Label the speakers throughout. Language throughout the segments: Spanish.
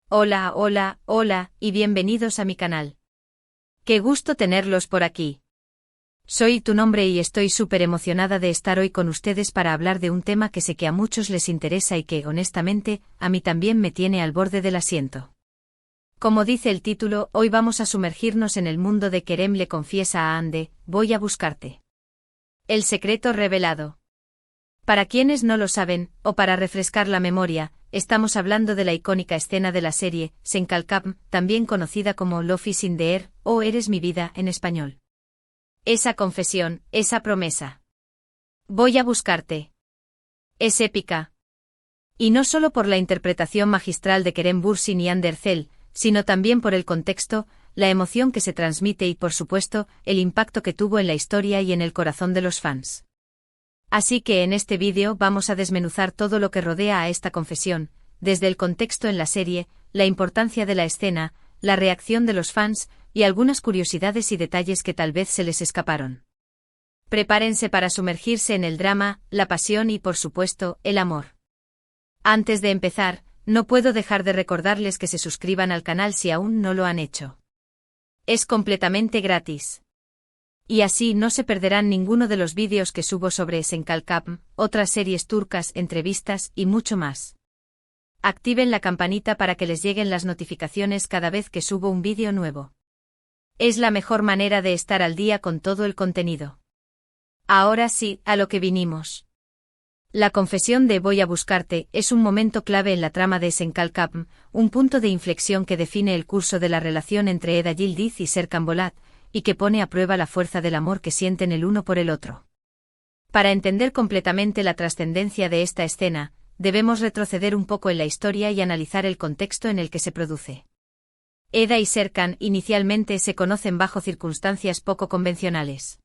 Speaker 1: Hola, hola, hola, y bienvenidos a mi canal. Qué gusto tenerlos por aquí. Soy tu nombre y estoy súper emocionada de estar hoy con ustedes para hablar de un tema que sé que a muchos les interesa y que, honestamente, a mí también me tiene al borde del asiento. Como dice el título, hoy vamos a sumergirnos en el mundo de Kerem le confiesa a Hande, voy a buscarte. El secreto revelado. Para quienes no lo saben, o para refrescar la memoria, estamos hablando de la icónica escena de la serie, Senkalkam, también conocida como Love is in the air, o Eres mi vida en español. Esa confesión, esa promesa. Voy a buscarte. Es épica. Y no solo por la interpretación magistral de Kerem Bürsin y Hande Erçel, sino también por el contexto, la emoción que se transmite y por supuesto, el impacto que tuvo en la historia y en el corazón de los fans. Así que en este vídeo vamos a desmenuzar todo lo que rodea a esta confesión, desde el contexto en la serie, la importancia de la escena, la reacción de los fans, y algunas curiosidades y detalles que tal vez se les escaparon. Prepárense para sumergirse en el drama, la pasión y por supuesto, el amor. Antes de empezar, no puedo dejar de recordarles que se suscriban al canal si aún no lo han hecho. Es completamente gratis. Y así no se perderán ninguno de los vídeos que subo sobre Senkalkam, otras series turcas, entrevistas y mucho más. Activen la campanita para que les lleguen las notificaciones cada vez que subo un vídeo nuevo. Es la mejor manera de estar al día con todo el contenido. Ahora sí, a lo que vinimos. La confesión de Voy a buscarte es un momento clave en la trama de Senkalkam, un punto de inflexión que define el curso de la relación entre Eda Yildiz y Serkan Bolat, y que pone a prueba la fuerza del amor que sienten el uno por el otro. Para entender completamente la trascendencia de esta escena, debemos retroceder un poco en la historia y analizar el contexto en el que se produce. Eda y Serkan inicialmente se conocen bajo circunstancias poco convencionales.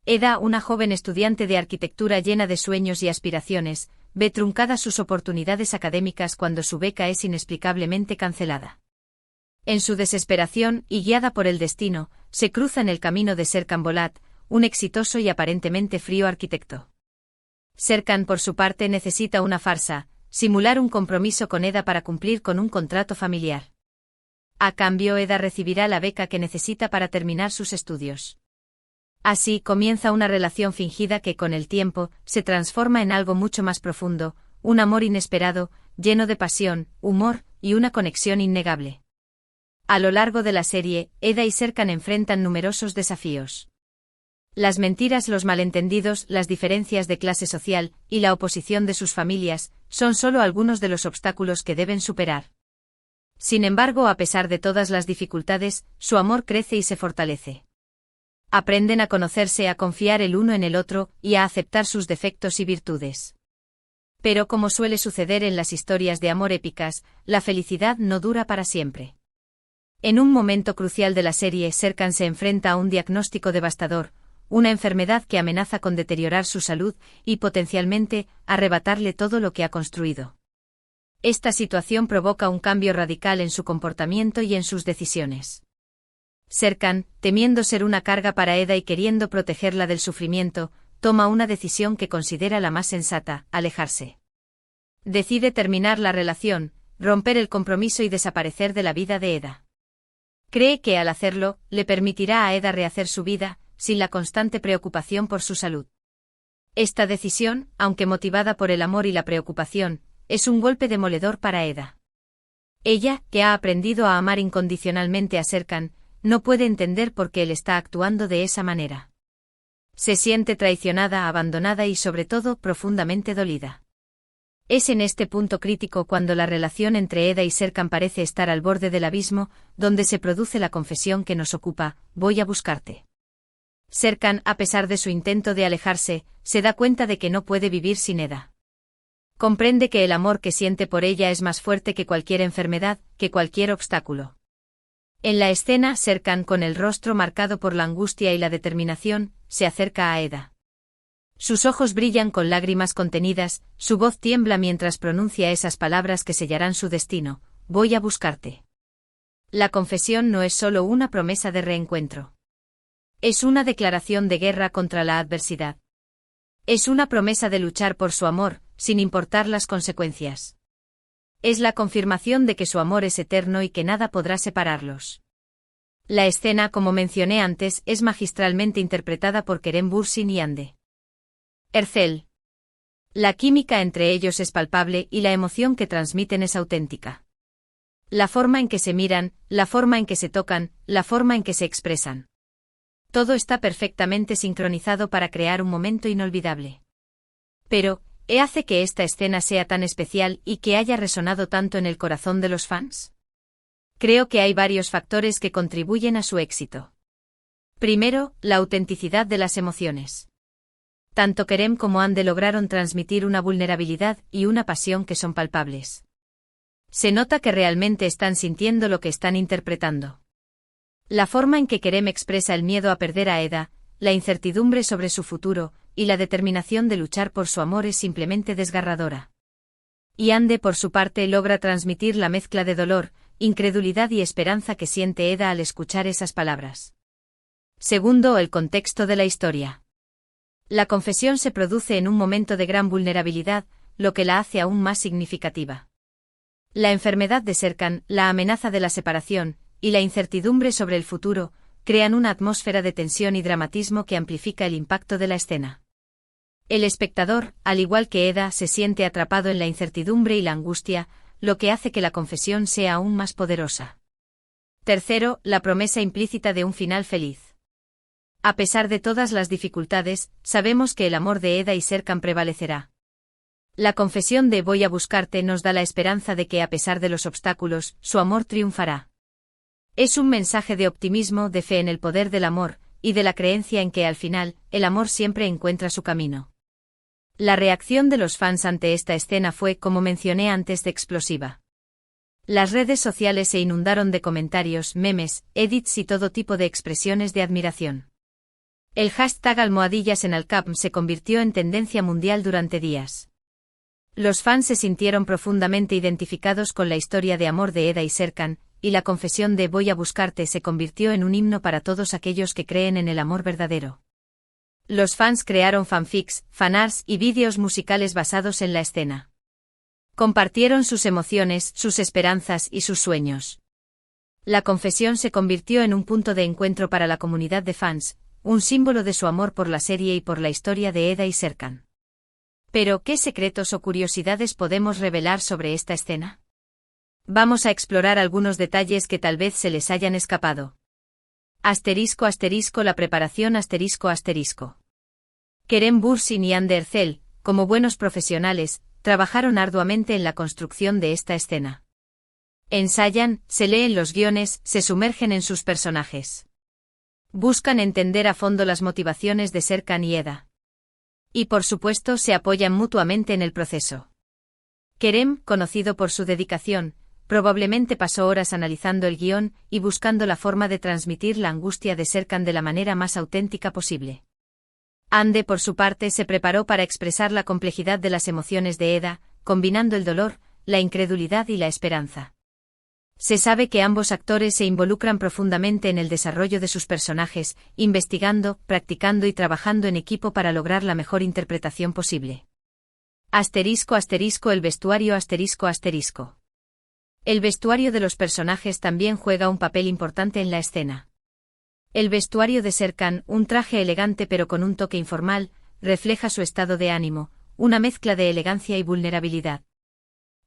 Speaker 1: Eda, una joven estudiante de arquitectura llena de sueños y aspiraciones, ve truncadas sus oportunidades académicas cuando su beca es inexplicablemente cancelada. En su desesperación, y guiada por el destino, se cruza en el camino de Serkan Bolat, un exitoso y aparentemente frío arquitecto. Serkan, por su parte, necesita una farsa, simular un compromiso con Eda para cumplir con un contrato familiar. A cambio, Eda recibirá la beca que necesita para terminar sus estudios. Así comienza una relación fingida que con el tiempo se transforma en algo mucho más profundo, un amor inesperado, lleno de pasión, humor y una conexión innegable. A lo largo de la serie, Eda y Serkan enfrentan numerosos desafíos. Las mentiras, los malentendidos, las diferencias de clase social y la oposición de sus familias son solo algunos de los obstáculos que deben superar. Sin embargo, a pesar de todas las dificultades, su amor crece y se fortalece. Aprenden a conocerse, a confiar el uno en el otro y a aceptar sus defectos y virtudes. Pero como suele suceder en las historias de amor épicas, la felicidad no dura para siempre. En un momento crucial de la serie, Serkan se enfrenta a un diagnóstico devastador, una enfermedad que amenaza con deteriorar su salud y potencialmente arrebatarle todo lo que ha construido. Esta situación provoca un cambio radical en su comportamiento y en sus decisiones. Serkan, temiendo ser una carga para Eda y queriendo protegerla del sufrimiento, toma una decisión que considera la más sensata: alejarse. Decide terminar la relación, romper el compromiso y desaparecer de la vida de Eda. Cree que al hacerlo, le permitirá a Eda rehacer su vida, sin la constante preocupación por su salud. Esta decisión, aunque motivada por el amor y la preocupación, es un golpe demoledor para Eda. Ella, que ha aprendido a amar incondicionalmente a Serkan, no puede entender por qué él está actuando de esa manera. Se siente traicionada, abandonada y sobre todo profundamente dolida. Es en este punto crítico cuando la relación entre Eda y Serkan parece estar al borde del abismo, donde se produce la confesión que nos ocupa: voy a buscarte. Serkan, a pesar de su intento de alejarse, se da cuenta de que no puede vivir sin Eda. Comprende que el amor que siente por ella es más fuerte que cualquier enfermedad, que cualquier obstáculo. En la escena, Serkan, con el rostro marcado por la angustia y la determinación, se acerca a Eda. Sus ojos brillan con lágrimas contenidas, su voz tiembla mientras pronuncia esas palabras que sellarán su destino: voy a buscarte. La confesión no es solo una promesa de reencuentro. Es una declaración de guerra contra la adversidad. Es una promesa de luchar por su amor, sin importar las consecuencias. Es la confirmación de que su amor es eterno y que nada podrá separarlos. La escena, como mencioné antes, es magistralmente interpretada por Kerem Bürsin y Hande Erçel. La química entre ellos es palpable y la emoción que transmiten es auténtica. La forma en que se miran, la forma en que se tocan, la forma en que se expresan. Todo está perfectamente sincronizado para crear un momento inolvidable. Pero, ¿qué hace que esta escena sea tan especial y que haya resonado tanto en el corazón de los fans? Creo que hay varios factores que contribuyen a su éxito. Primero, la autenticidad de las emociones. Tanto Kerem como Hande lograron transmitir una vulnerabilidad y una pasión que son palpables. Se nota que realmente están sintiendo lo que están interpretando. La forma en que Kerem expresa el miedo a perder a Eda, la incertidumbre sobre su futuro, y la determinación de luchar por su amor es simplemente desgarradora. Y Hande por su parte logra transmitir la mezcla de dolor, incredulidad y esperanza que siente Eda al escuchar esas palabras. Segundo, el contexto de la historia. La confesión se produce en un momento de gran vulnerabilidad, lo que la hace aún más significativa. La enfermedad de Serkan, la amenaza de la separación, y la incertidumbre sobre el futuro, crean una atmósfera de tensión y dramatismo que amplifica el impacto de la escena. El espectador, al igual que Eda, se siente atrapado en la incertidumbre y la angustia, lo que hace que la confesión sea aún más poderosa. Tercero, la promesa implícita de un final feliz. A pesar de todas las dificultades, sabemos que el amor de Eda y Serkan prevalecerá. La confesión de Voy a buscarte nos da la esperanza de que a pesar de los obstáculos, su amor triunfará. Es un mensaje de optimismo, de fe en el poder del amor, y de la creencia en que al final, el amor siempre encuentra su camino. La reacción de los fans ante esta escena fue, como mencioné antes, explosiva. Las redes sociales se inundaron de comentarios, memes, edits y todo tipo de expresiones de admiración. El hashtag #AlmohadillasEnAlCap se convirtió en tendencia mundial durante días. Los fans se sintieron profundamente identificados con la historia de amor de Eda y Serkan, y la confesión de Voy a buscarte se convirtió en un himno para todos aquellos que creen en el amor verdadero. Los fans crearon fanfics, fanarts y vídeos musicales basados en la escena. Compartieron sus emociones, sus esperanzas y sus sueños. La confesión se convirtió en un punto de encuentro para la comunidad de fans, un símbolo de su amor por la serie y por la historia de Eda y Serkan. Pero, ¿qué secretos o curiosidades podemos revelar sobre esta escena? Vamos a explorar algunos detalles que tal vez se les hayan escapado. La preparación Kerem Bürsin y Hande Erçel, como buenos profesionales, trabajaron arduamente en la construcción de esta escena. Ensayan, se leen los guiones, se sumergen en sus personajes. Buscan entender a fondo las motivaciones de Serkan y Eda. Y por supuesto se apoyan mutuamente en el proceso. Kerem, conocido por su dedicación, probablemente pasó horas analizando el guión y buscando la forma de transmitir la angustia de Serkan de la manera más auténtica posible. Hande, por su parte, se preparó para expresar la complejidad de las emociones de Eda, combinando el dolor, la incredulidad y la esperanza. Se sabe que ambos actores se involucran profundamente en el desarrollo de sus personajes, investigando, practicando y trabajando en equipo para lograr la mejor interpretación posible. El vestuario El vestuario de los personajes también juega un papel importante en la escena. El vestuario de Serkan, un traje elegante pero con un toque informal, refleja su estado de ánimo, una mezcla de elegancia y vulnerabilidad.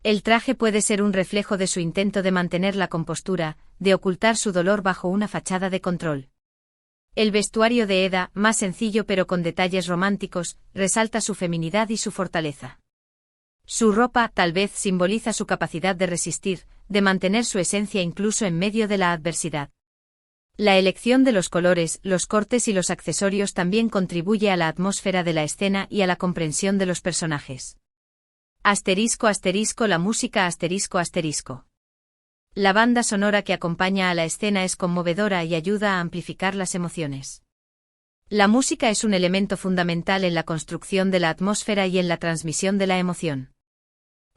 Speaker 1: El traje puede ser un reflejo de su intento de mantener la compostura, de ocultar su dolor bajo una fachada de control. El vestuario de Eda, más sencillo pero con detalles románticos, resalta su feminidad y su fortaleza. Su ropa, tal vez, simboliza su capacidad de resistir, de mantener su esencia incluso en medio de la adversidad. La elección de los colores, los cortes y los accesorios también contribuye a la atmósfera de la escena y a la comprensión de los personajes. La música La banda sonora que acompaña a la escena es conmovedora y ayuda a amplificar las emociones. La música es un elemento fundamental en la construcción de la atmósfera y en la transmisión de la emoción.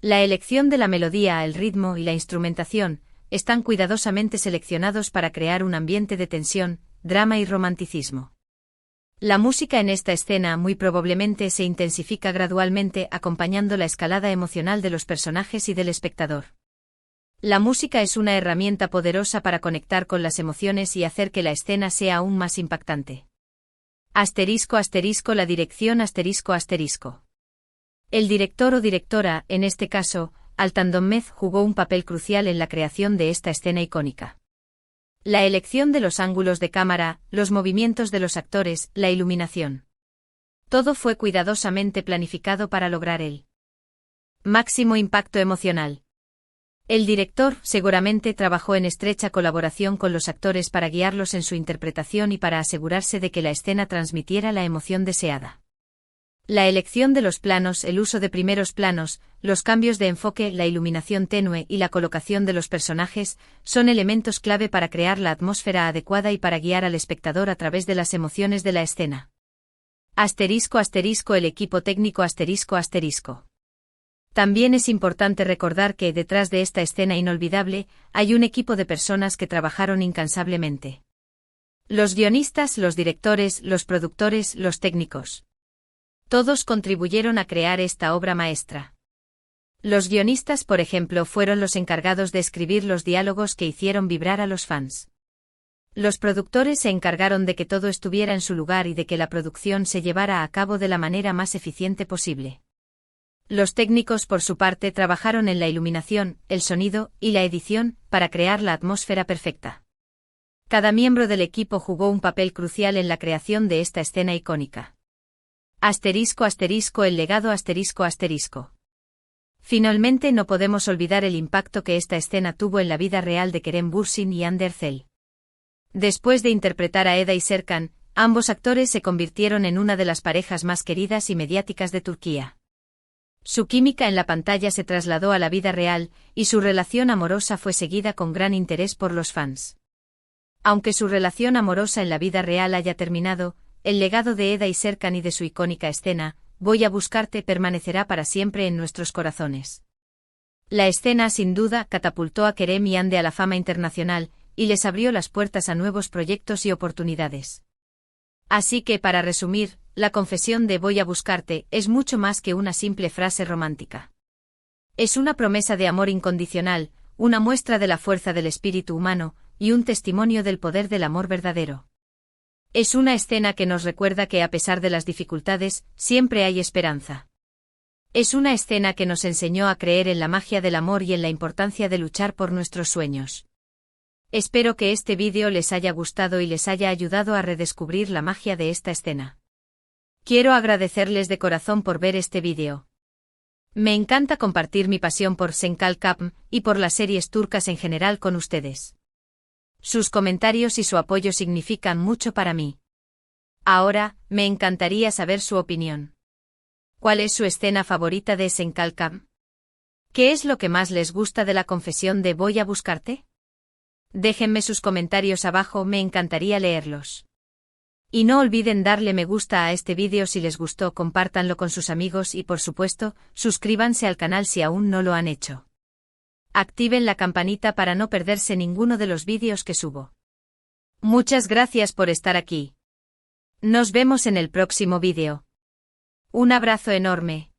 Speaker 1: La elección de la melodía, el ritmo y la instrumentación están cuidadosamente seleccionados para crear un ambiente de tensión, drama y romanticismo. La música en esta escena muy probablemente se intensifica gradualmente acompañando la escalada emocional de los personajes y del espectador. La música es una herramienta poderosa para conectar con las emociones y hacer que la escena sea aún más impactante. Asterisco asterisco la dirección asterisco asterisco. El director o directora, en este caso, Altan Donmez, jugó un papel crucial en la creación de esta escena icónica. La elección de los ángulos de cámara, los movimientos de los actores, la iluminación. Todo fue cuidadosamente planificado para lograr el máximo impacto emocional. El director seguramente trabajó en estrecha colaboración con los actores para guiarlos en su interpretación y para asegurarse de que la escena transmitiera la emoción deseada. La elección de los planos, el uso de primeros planos, los cambios de enfoque, la iluminación tenue y la colocación de los personajes son elementos clave para crear la atmósfera adecuada y para guiar al espectador a través de las emociones de la escena. Asterisco asterisco el equipo técnico asterisco asterisco. También es importante recordar que detrás de esta escena inolvidable hay un equipo de personas que trabajaron incansablemente. Los guionistas, los directores, los productores, los técnicos. Todos contribuyeron a crear esta obra maestra. Los guionistas, por ejemplo, fueron los encargados de escribir los diálogos que hicieron vibrar a los fans. Los productores se encargaron de que todo estuviera en su lugar y de que la producción se llevara a cabo de la manera más eficiente posible. Los técnicos, por su parte, trabajaron en la iluminación, el sonido y la edición para crear la atmósfera perfecta. Cada miembro del equipo jugó un papel crucial en la creación de esta escena icónica. Asterisco asterisco el legado asterisco asterisco. Finalmente no podemos olvidar el impacto que esta escena tuvo en la vida real de Kerem Bürsin y Hande Erçel. Después de interpretar a Eda y Serkan, ambos actores se convirtieron en una de las parejas más queridas y mediáticas de Turquía. Su química en la pantalla se trasladó a la vida real, y su relación amorosa fue seguida con gran interés por los fans. Aunque su relación amorosa en la vida real haya terminado, el legado de Eda y Serkan y de su icónica escena, Voy a buscarte, permanecerá para siempre en nuestros corazones. La escena sin duda catapultó a Kerem y Hande a la fama internacional, y les abrió las puertas a nuevos proyectos y oportunidades. Así que, para resumir, la confesión de Voy a buscarte es mucho más que una simple frase romántica. Es una promesa de amor incondicional, una muestra de la fuerza del espíritu humano, y un testimonio del poder del amor verdadero. Es una escena que nos recuerda que a pesar de las dificultades, siempre hay esperanza. Es una escena que nos enseñó a creer en la magia del amor y en la importancia de luchar por nuestros sueños. Espero que este vídeo les haya gustado y les haya ayudado a redescubrir la magia de esta escena. Quiero agradecerles de corazón por ver este vídeo. Me encanta compartir mi pasión por Senkalkapm y por las series turcas en general con ustedes. Sus comentarios y su apoyo significan mucho para mí. Ahora, me encantaría saber su opinión. ¿Cuál es su escena favorita de Senkalkapm? ¿Qué es lo que más les gusta de la confesión de Voy a buscarte? Déjenme sus comentarios abajo, me encantaría leerlos. Y no olviden darle me gusta a este vídeo si les gustó, compártanlo con sus amigos y por supuesto, suscríbanse al canal si aún no lo han hecho. Activen la campanita para no perderse ninguno de los vídeos que subo. Muchas gracias por estar aquí. Nos vemos en el próximo vídeo. Un abrazo enorme.